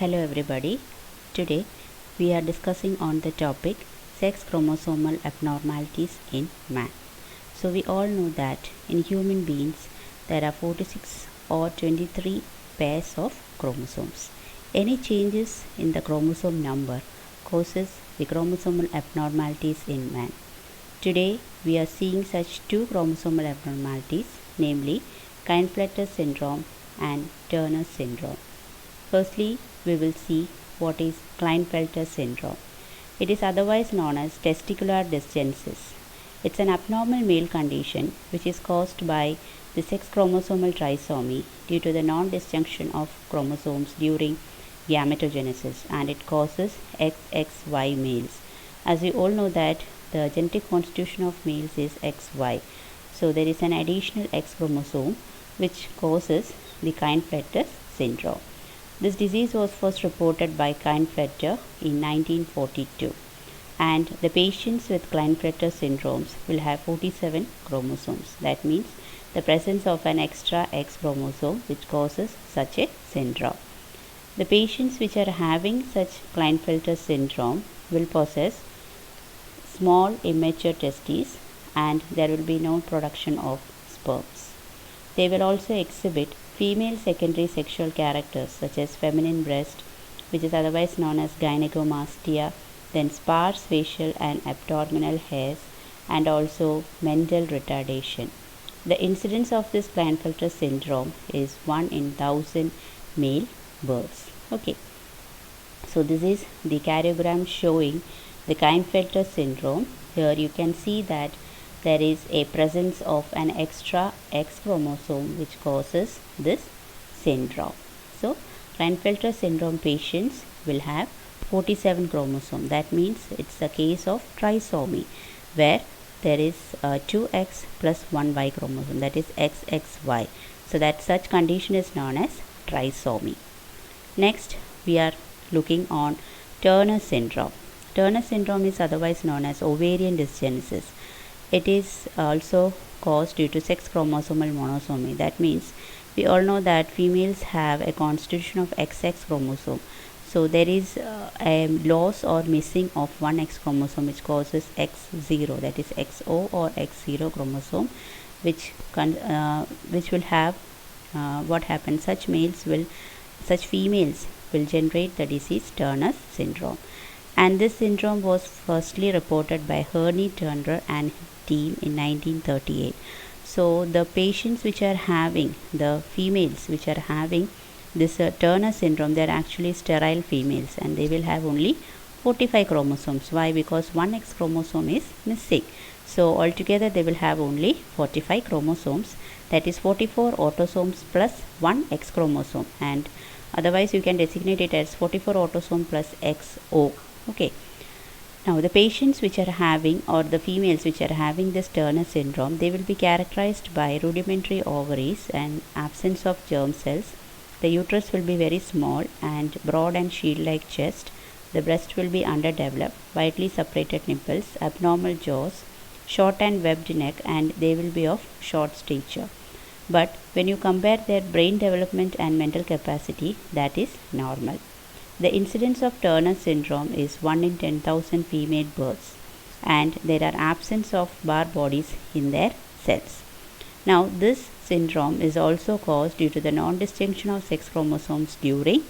Hello everybody. Today we are discussing on the topic sex chromosomal abnormalities in man. So we all know that in human beings there are 46 or 23 pairs of chromosomes. Any changes in the chromosome number causes the chromosomal abnormalities in man. Today we are seeing such two chromosomal abnormalities, namely Klinefelter syndrome and Turner syndrome. Firstly, we will see what is Klinefelter syndrome. It is otherwise known as testicular dysgenesis. It's an abnormal male condition which is caused by the sex chromosomal trisomy due to the non-disjunction of chromosomes during gametogenesis, and it causes XXY males. As we all know that the genetic constitution of males is XY. So there is an additional X chromosome which causes the Klinefelter syndrome. This disease was first reported by Klinefelter in 1942, and the patients with Klinefelter syndromes will have 47 chromosomes. That means the presence of an extra X chromosome which causes such a syndrome. The patients which are having such Klinefelter syndrome will possess small immature testes, and there will be no production of sperms. They will also exhibit female secondary sexual characters such as feminine breast, which is otherwise known as gynecomastia, then sparse facial and abdominal hairs, and also mental retardation. The incidence of this Klinefelter syndrome is 1 in 1000 male births. Okay, so this is the karyogram showing the Klinefelter syndrome. Here you can see that there is a presence of an extra X chromosome which causes this syndrome. So Klinefelter syndrome patients will have 47 chromosomes. That means it's a case of trisomy where there is 2X plus 1 Y chromosome, that is XXY. So that such condition is known as trisomy. Next we are looking on Turner syndrome. Turner syndrome is otherwise known as ovarian dysgenesis. It is also caused due to sex chromosomal monosomy. That means we all know that females have a constitution of XX chromosome. So there is a loss or missing of one X chromosome which causes X0, that is XO or X0 chromosome, which will have what happens. Such females will generate the disease Turner syndrome. And this syndrome was firstly reported by Herney Turner and team in 1938. So the patients which are having, the females which are having this Turner syndrome, they are actually sterile females and they will have only 45 chromosomes. Why? Because one X chromosome is missing. So altogether they will have only 45 chromosomes, that is 44 autosomes plus 1 X chromosome, and otherwise you can designate it as 44 autosome plus XO. Okay. Now the patients which are having, or the females which are having this Turner syndrome, they will be characterized by rudimentary ovaries and absence of germ cells. The uterus will be very small and broad and shield-like chest. The breast will be underdeveloped, widely separated nipples, abnormal jaws, short and webbed neck, and they will be of short stature. But when you compare their brain development and mental capacity, that is normal. The incidence of Turner syndrome is 1 in 10,000 female births, and there are absence of Barr bodies in their cells. Now this syndrome is also caused due to the non-disjunction of sex chromosomes during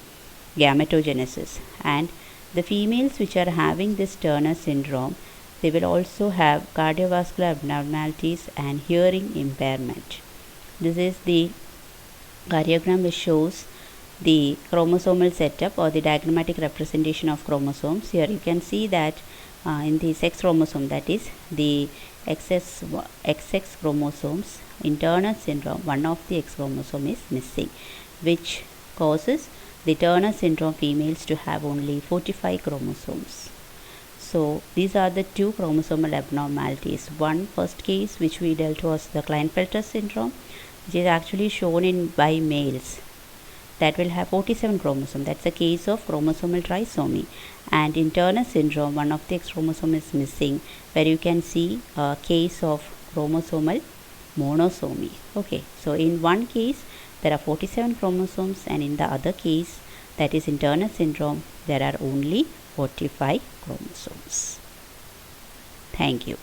gametogenesis, and the females which are having this Turner syndrome, they will also have cardiovascular abnormalities and hearing impairment. This is the karyogram which shows the chromosomal setup or the diagrammatic representation of chromosomes. Here you can see that in the sex chromosome, that is the XX chromosomes, in Turner syndrome one of the X chromosome is missing, which causes the Turner syndrome females to have only 45 chromosomes. So these are the two chromosomal abnormalities. One first case which we dealt was the Klinefelter syndrome, which is actually shown by males, that will have 47 chromosomes. That's a case of chromosomal trisomy. And in Turner syndrome, one of the X chromosome is missing, where you can see a case of chromosomal monosomy. Okay, so in one case there are 47 chromosomes, and in the other case that is in Turner syndrome, there are only 45 chromosomes. Thank you.